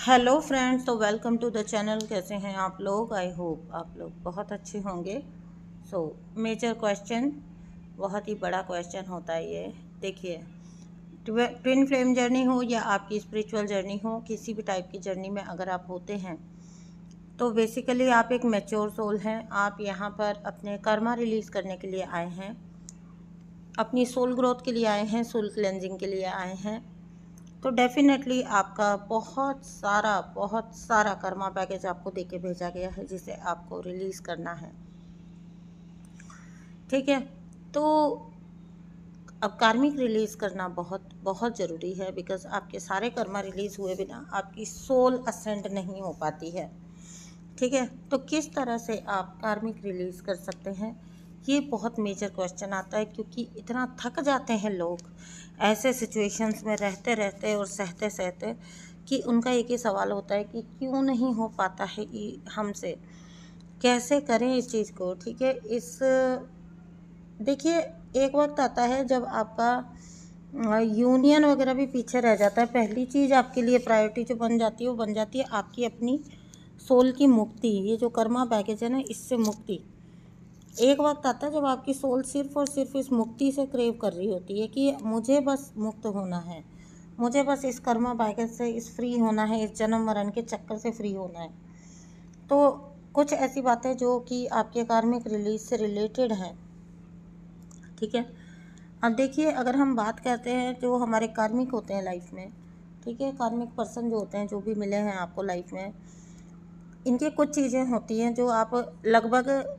Hello friends, तो welcome to the channel. कैसे हैं आप लोग? आई होप आप लोग बहुत अच्छे होंगे। मेजर क्वेश्चन, बहुत ही बड़ा क्वेश्चन होता है ये। देखिए, ट्विन फ्लेम जर्नी हो या आपकी स्पिरिचुअल जर्नी हो, किसी भी टाइप की जर्नी में अगर आप होते हैं तो बेसिकली आप एक मैच्योर सोल हैं। आप यहाँ पर अपने कर्मा रिलीज़ करने के लिए आए हैं, अपनी सोल ग्रोथ के लिए आए हैं, सोल क्लेंजिंग के लिए आए हैं। तो डेफिनेटली आपका बहुत सारा कर्मा पैकेज आपको देके भेजा गया है, जिसे आपको रिलीज़ करना है। ठीक है, तो अब कार्मिक रिलीज़ करना बहुत बहुत ज़रूरी है, बिकॉज आपके सारे कर्मा रिलीज़ हुए बिना आपकी सोल असेंड नहीं हो पाती है। ठीक है, तो किस तरह से आप कार्मिक रिलीज़ कर सकते हैं, ये बहुत मेजर क्वेश्चन आता है, क्योंकि इतना थक जाते हैं लोग ऐसे सिचुएशंस में रहते रहते और सहते सहते कि उनका एक ही सवाल होता है कि क्यों नहीं हो पाता है हमसे, कैसे करें इस चीज़ को। ठीक है, देखिए, एक वक्त आता है जब आपका यूनियन वगैरह भी पीछे रह जाता है। पहली चीज़ आपके लिए प्रायोरिटी जो बन जाती है, वो बन जाती है आपकी अपनी सोल की मुक्ति। ये जो कर्मा पैकेज है ना, इससे मुक्ति। एक वक्त आता है जब आपकी सोल सिर्फ और सिर्फ इस मुक्ति से क्रेव कर रही होती है कि मुझे बस मुक्त होना है, मुझे बस इस कर्मा पैकेज से इस फ्री होना है, इस जन्म मरण के चक्कर से फ्री होना है। तो कुछ ऐसी बातें जो कि आपके कार्मिक रिलीज से रिलेटेड हैं। ठीक है, अब देखिए, अगर हम बात करते हैं जो हमारे कार्मिक होते हैं लाइफ में, ठीक है, कार्मिक पर्सन जो होते हैं, जो भी मिले हैं आपको लाइफ में, इनकी कुछ चीज़ें होती हैं जो आप लगभग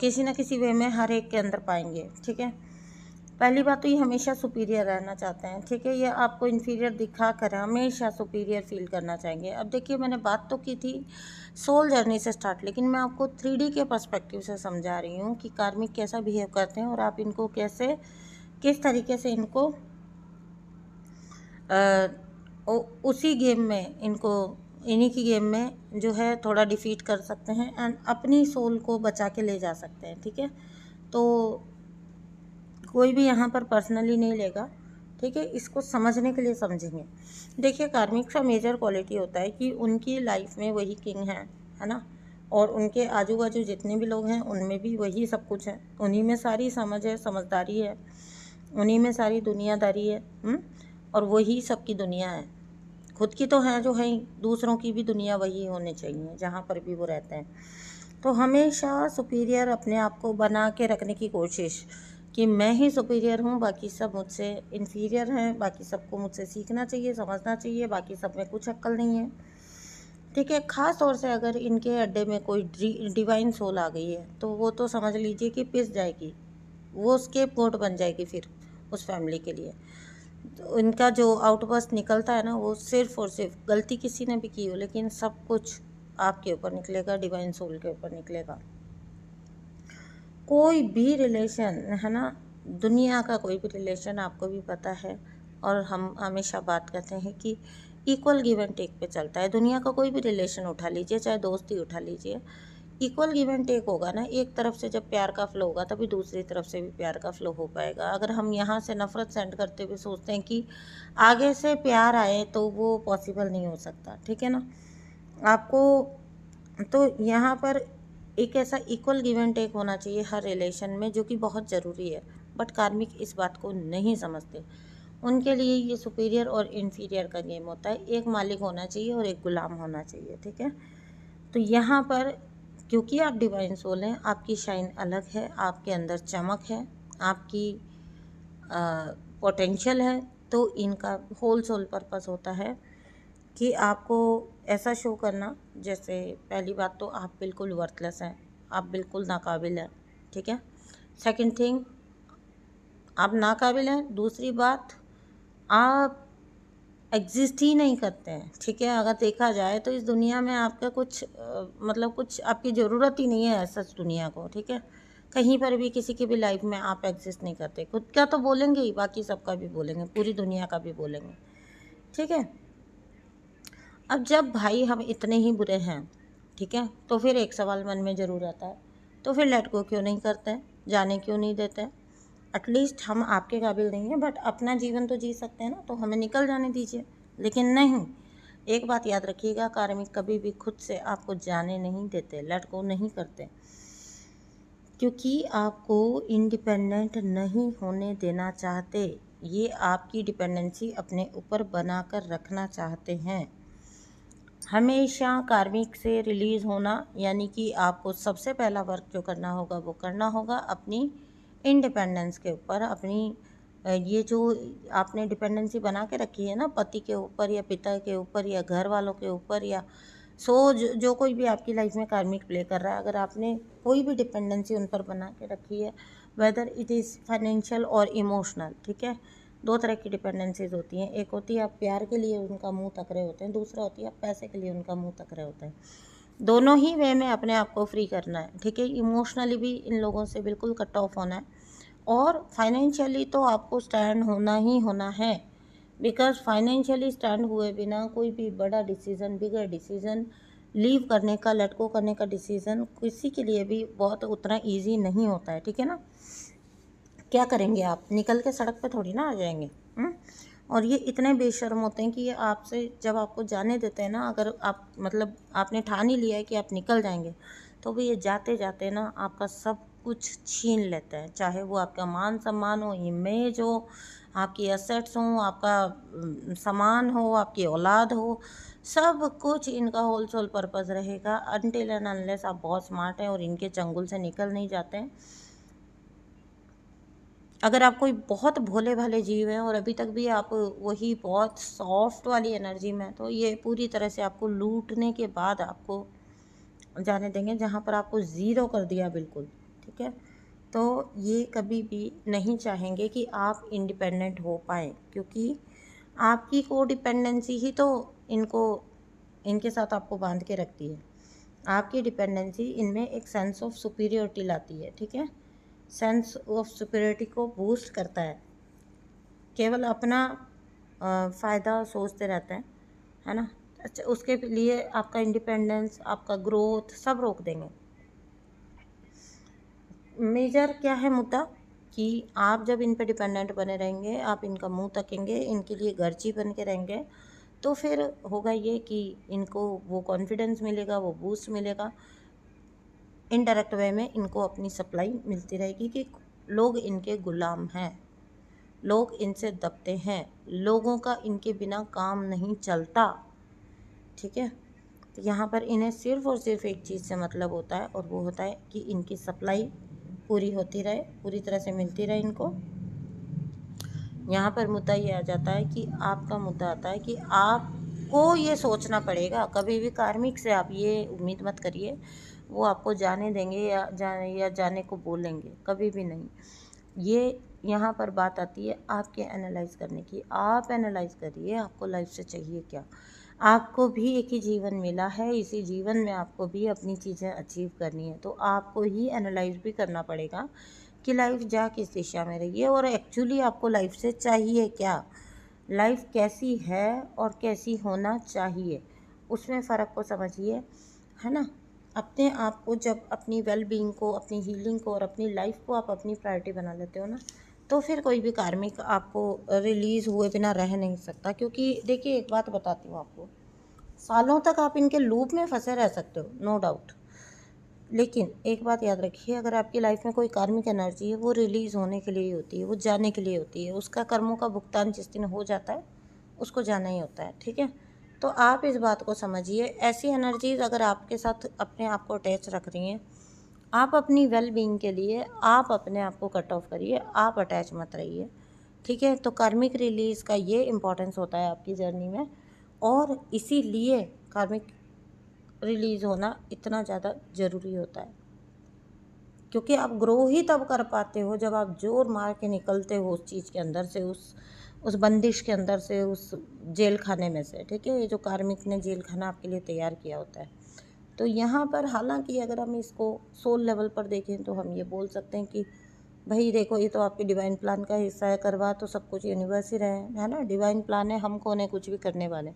किसी न किसी वे में हर एक के अंदर पाएंगे। ठीक है, पहली बात तो ये हमेशा सुपीरियर रहना चाहते हैं। ठीक है, ये आपको इन्फीरियर दिखा कर हमेशा सुपीरियर फील करना चाहेंगे। अब देखिए, मैंने बात तो की थी सोल जर्नी से स्टार्ट, लेकिन मैं आपको 3D के पर्सपेक्टिव से समझा रही हूँ कि कार्मिक कैसा बिहेव करते हैं और आप इनको कैसे, किस तरीके से इनको उसी गेम में, इनको इन्हीं की गेम में जो है थोड़ा डिफीट कर सकते हैं एंड अपनी सोल को बचा के ले जा सकते हैं। ठीक है, तो कोई भी यहाँ पर पर्सनली नहीं लेगा। ठीक है, इसको समझने के लिए समझेंगे। देखिए, कार्मिक का मेजर क्वालिटी होता है कि उनकी लाइफ में वही किंग है ना, और उनके आजू बाजू जितने भी लोग हैं उनमें भी वही सब कुछ है। उन्हीं में सारी समझ है, समझदारी है, उन्हीं में सारी दुनियादारी है। और वही सबकी दुनिया है। खुद की तो है जो है, दूसरों की भी दुनिया वही होनी चाहिए जहाँ पर भी वो रहते हैं। तो हमेशा सुपीरियर अपने आप को बना के रखने की कोशिश कि मैं ही सुपीरियर हूँ, बाकी सब मुझसे इन्फीरियर हैं, बाकी सबको मुझसे सीखना चाहिए, समझना चाहिए, बाकी सब में कुछ अक्ल नहीं है। ठीक है, ख़ास तौर से अगर इनके अड्डे में कोई डिवाइन सोल आ गई है तो वो तो समझ लीजिए कि पिस जाएगी, वो स्केपगोट बन जाएगी फिर उस फैमिली के लिए। तो इनका जो आउटबर्स्ट निकलता है ना, वो सिर्फ और सिर्फ, गलती किसी ने भी की हो लेकिन सब कुछ आपके ऊपर निकलेगा, डिवाइन सोल के ऊपर निकलेगा। कोई भी रिलेशन है ना, दुनिया का कोई भी रिलेशन, आपको भी पता है, और हम हमेशा बात करते हैं कि इक्वल गिव एंड टेक पे चलता है। दुनिया का कोई भी रिलेशन उठा लीजिए, चाहे दोस्ती उठा लीजिए, इक्वल गिव एंड टेक होगा ना। एक तरफ से जब प्यार का फ्लो होगा तभी दूसरी तरफ से भी प्यार का फ्लो हो पाएगा। अगर हम यहाँ से नफ़रत सेंड करते हुए सोचते हैं कि आगे से प्यार आए, तो वो पॉसिबल नहीं हो सकता। ठीक है ना, आपको तो यहाँ पर एक ऐसा इक्वल गिव एंड टेक होना चाहिए हर रिलेशन में, जो कि बहुत ज़रूरी है। बट कार्मिक इस बात को नहीं समझते। उनके लिए ये सुपीरियर और इन्फीरियर का गेम होता है। एक मालिक होना चाहिए और एक गुलाम होना चाहिए। ठीक है, तो यहाँ पर क्योंकि आप डिवाइन सोल हैं, आपकी शाइन अलग है, आपके अंदर चमक है, आपकी पोटेंशियल है। तो इनका होल सोल पर्पस होता है कि आपको ऐसा शो करना, जैसे पहली बात तो आप बिल्कुल वर्थलेस हैं, आप बिल्कुल नाकाबिल हैं। ठीक है, सेकंड थिंग, आप नाकाबिल हैं। दूसरी बात, आप एग्जिस्ट ही नहीं करते हैं। ठीक है, अगर देखा जाए तो इस दुनिया में आपका कुछ मतलब कुछ आपकी ज़रूरत ही नहीं है ऐसा दुनिया को। ठीक है, कहीं पर भी किसी की भी लाइफ में आप एग्जिस्ट नहीं करते। खुद का तो बोलेंगे ही, बाकी सबका भी बोलेंगे, पूरी दुनिया का भी बोलेंगे। ठीक है, अब जब भाई हम इतने ही बुरे हैं, ठीक है, तो फिर एक सवाल मन में ज़रूर आता है, तो फिर लेट गो क्यों नहीं करते हैं, जाने क्यों नहीं देते हैं? एटलीस्ट हम आपके काबिल नहीं हैं, बट अपना जीवन तो जी सकते हैं ना, तो हमें निकल जाने दीजिए। लेकिन नहीं, एक बात याद रखिएगा, कार्मिक कभी भी खुद से आपको जाने नहीं देते, लेट गो नहीं करते, क्योंकि आपको इंडिपेंडेंट नहीं होने देना चाहते। ये आपकी डिपेंडेंसी अपने ऊपर बनाकर रखना चाहते हैं। हमेशा कार्मिक से रिलीज़ होना, यानी कि आपको सबसे पहला वर्क जो करना होगा वो करना होगा अपनी इंडिपेंडेंस के ऊपर। अपनी ये जो आपने डिपेंडेंसी बना के रखी है ना, पति के ऊपर या पिता के ऊपर या घर वालों के ऊपर, या जो कोई भी आपकी लाइफ में कार्मिक प्ले कर रहा है, अगर आपने कोई भी डिपेंडेंसी उन पर बना के रखी है, वेदर इट इज़ फाइनेंशियल और इमोशनल, ठीक है। दो तरह की डिपेंडेंसीज होती हैं, एक होती है आप प्यार के लिए उनका मुंह तक रहे होते हैं, दूसरा होती है आप पैसे के लिए उनका मुंह तक रहे होते हैं। दोनों ही वे में अपने आप को फ्री करना है, ठीक है। इमोशनली भी इन लोगों से बिल्कुल कट ऑफ होना है, और फाइनेंशियली तो आपको स्टैंड होना ही होना है, बिकॉज फाइनेंशियली स्टैंड हुए बिना कोई भी बड़ा डिसीज़न, बिगर डिसीज़न, लीव करने का, लेट गो करने का डिसीज़न किसी के लिए भी बहुत उतना ईजी नहीं होता है, ठीक है ना। क्या करेंगे आप, निकल के सड़क पे थोड़ी ना आ जाएंगे। और ये इतने बेशर्म होते हैं कि ये आपसे जब आपको जाने देते हैं ना, अगर आप मतलब आपने ठान ही लिया है कि आप निकल जाएंगे, तो भी ये जाते जाते ना आपका सब कुछ छीन लेते हैं, चाहे वो आपका मान सम्मान हो, इमेज हो, आपकी एसेट्स हों, आपका सामान हो, आपकी औलाद हो, सब कुछ इनका होल पर्पज़ रहेगा अनटिल एंड अनलेस आप बहुत स्मार्ट हैं और इनके चंगुल से निकल नहीं जाते हैं। अगर आप कोई बहुत भोले भाले जीव हैं और अभी तक भी आप वही बहुत सॉफ्ट वाली एनर्जी में, तो ये पूरी तरह से आपको लूटने के बाद आपको जाने देंगे, जहाँ पर आपको ज़ीरो कर दिया बिल्कुल, ठीक है। तो ये कभी भी नहीं चाहेंगे कि आप इंडिपेंडेंट हो पाएँ, क्योंकि आपकी को डिपेंडेंसी ही तो इनके साथ आपको बांध के रखती है। आपकी डिपेंडेंसी इनमें एक सेंस ऑफ सुपीरियरिटी लाती है, ठीक है। सेंस ऑफ सुपीरियरिटी को बूस्ट करता है, केवल अपना फ़ायदा सोचते रहते हैं, है ना। अच्छा, उसके लिए आपका इंडिपेंडेंस, आपका ग्रोथ सब रोक देंगे। मेजर क्या है मुद्दा कि आप जब इन पे डिपेंडेंट बने रहेंगे, आप इनका मुंह तकेंगे, इनके लिए गर्ची बन के रहेंगे, तो फिर होगा ये कि इनको वो कॉन्फिडेंस मिलेगा, वो बूस्ट मिलेगा, इनडायरेक्ट वे में इनको अपनी सप्लाई मिलती रहेगी कि लोग इनके गुलाम हैं, लोग इनसे दबते हैं, लोगों का इनके बिना काम नहीं चलता, ठीक है। तो यहाँ पर इन्हें सिर्फ़ और सिर्फ एक चीज़ से मतलब होता है, और वो होता है कि इनकी सप्लाई पूरी होती रहे, पूरी तरह से मिलती रहे इनको। यहाँ पर मुद्दा ये आ जाता है कि आपका मुद्दा आता है कि आपको ये सोचना पड़ेगा। कभी भी कार्मिक से आप ये उम्मीद मत करिए वो आपको जाने देंगे या जाने को बोलेंगे, कभी भी नहीं। ये यहाँ पर बात आती है आपके एनालाइज करने की। आप एनालाइज करिए आपको लाइफ से चाहिए क्या। आपको भी एक ही जीवन मिला है, इसी जीवन में आपको भी अपनी चीज़ें अचीव करनी है, तो आपको ही एनालाइज भी करना पड़ेगा कि लाइफ जा किस दिशा में रही है, और एक्चुअली आपको लाइफ से चाहिए क्या, लाइफ कैसी है और कैसी होना चाहिए, उसमें फ़र्क को समझिए, है ना। अपने आप को जब अपनी वेल बीइंग को, अपनी हीलिंग को और अपनी लाइफ को आप अपनी प्रायोरिटी बना लेते हो ना, तो फिर कोई भी कार्मिक आपको रिलीज़ हुए बिना रह नहीं सकता। क्योंकि देखिए, एक बात बताती हूँ आपको, सालों तक आप इनके लूप में फंसे रह सकते हो, नो डाउट, लेकिन एक बात याद रखिए, अगर आपकी लाइफ में कोई कार्मिक एनर्जी है, वो रिलीज़ होने के लिए ही होती है, वो जाने के लिए होती है। उसका कर्मों का भुगतान जिस दिन हो जाता है उसको जाना ही होता है, ठीक है। तो आप इस बात को समझिए, ऐसी एनर्जीज अगर आपके साथ अपने आप को अटैच रख रही हैं, आप अपनी वेल बीइंग के लिए आप अपने आप को कट ऑफ करिए, आप अटैच मत रहिए, ठीक है। तो कार्मिक रिलीज़ का ये इम्पोर्टेंस होता है आपकी जर्नी में, और इसीलिए कार्मिक रिलीज़ होना इतना ज़्यादा ज़रूरी होता है, क्योंकि आप ग्रो ही तब कर पाते हो जब आप जोर मार के निकलते हो उस चीज़ के अंदर से, उस बंदिश के अंदर से, उस जेल खाने में से, ठीक है। ये जो कार्मिक ने जेल खाना आपके लिए तैयार किया होता है। तो यहाँ पर हालांकि अगर हम इसको सोल लेवल पर देखें तो हम ये बोल सकते हैं कि भाई देखो, ये तो आपके डिवाइन प्लान का हिस्सा है, करवा तो सब कुछ यूनिवर्स ही रहे हैं, है ना। डिवाइन प्लान है, हम कौन है कुछ भी करने वाले।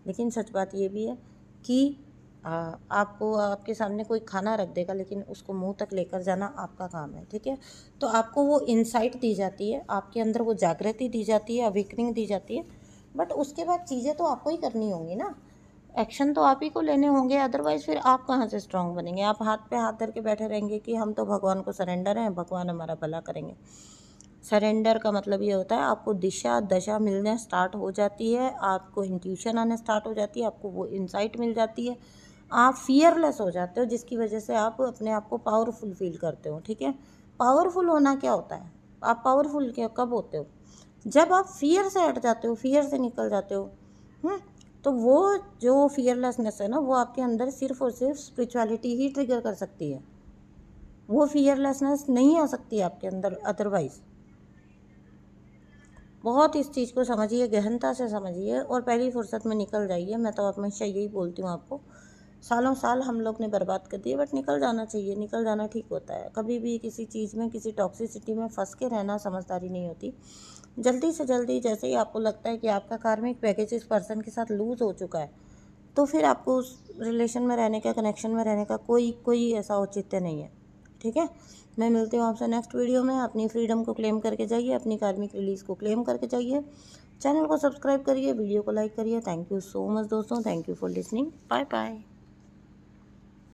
लेकिन सच बात ये भी है कि आपको आपके सामने कोई खाना रख देगा, लेकिन उसको मुंह तक लेकर जाना आपका काम है, ठीक है। तो आपको वो इंसाइट दी जाती है, आपके अंदर वो जागृति दी जाती है, अवेकनिंग दी जाती है, बट उसके बाद चीज़ें तो आपको ही करनी होंगी ना। एक्शन तो आप ही को लेने होंगे, अदरवाइज़ फिर आप कहाँ से स्ट्रांग बनेंगे। आप हाथ पे हाथ धर के बैठे रहेंगे कि हम तो भगवान को सरेंडर हैं, भगवान हमारा भला करेंगे। सरेंडर का मतलब ये होता है आपको दिशा दशा मिलने स्टार्ट हो जाती है, आपको इंट्यूशन आने स्टार्ट हो जाती है, आपको वो इंसाइट मिल जाती है, आप फियरलेस हो जाते हो, जिसकी वजह से आप अपने आप को पावरफुल फील करते हो। ठीक है, पावरफुल होना क्या होता है, आप पावरफुल क्या कब होते हो, जब आप फियर से हट जाते हो, फियर से निकल जाते हो। तो वो जो फियरलेसनेस है ना, वो आपके अंदर सिर्फ और सिर्फ स्पिरिचुअलिटी ही ट्रिगर कर सकती है। वो फियरलेसनेस नहीं आ सकती आपके अंदर अदरवाइज। बहुत इस चीज़ को समझिए, गहनता से समझिए और पहली फुर्सत में निकल जाइए। मैं तो हमेशा यही बोलती हूँ आपको, सालों साल हम लोग ने बर्बाद कर दिए, बट निकल जाना चाहिए, निकल जाना ठीक होता है। कभी भी किसी चीज़ में, किसी टॉक्सिसिटी में फंस के रहना समझदारी नहीं होती। जल्दी से जल्दी, जैसे ही आपको लगता है कि आपका कार्मिक पैकेज इस पर्सन के साथ लूज़ हो चुका है, तो फिर आपको उस रिलेशन में रहने का, कनेक्शन में रहने का कोई ऐसा औचित्य नहीं है। ठीक है, मैं मिलती हूँ आपसे नेक्स्ट वीडियो में। अपनी फ्रीडम को क्लेम करके जाइए, अपनी कार्मिक रिलीज़ को क्लेम करके जाइए। चैनल को सब्सक्राइब करिए, वीडियो को लाइक करिए। थैंक यू सो मच दोस्तों, thank you for listening, bye bye.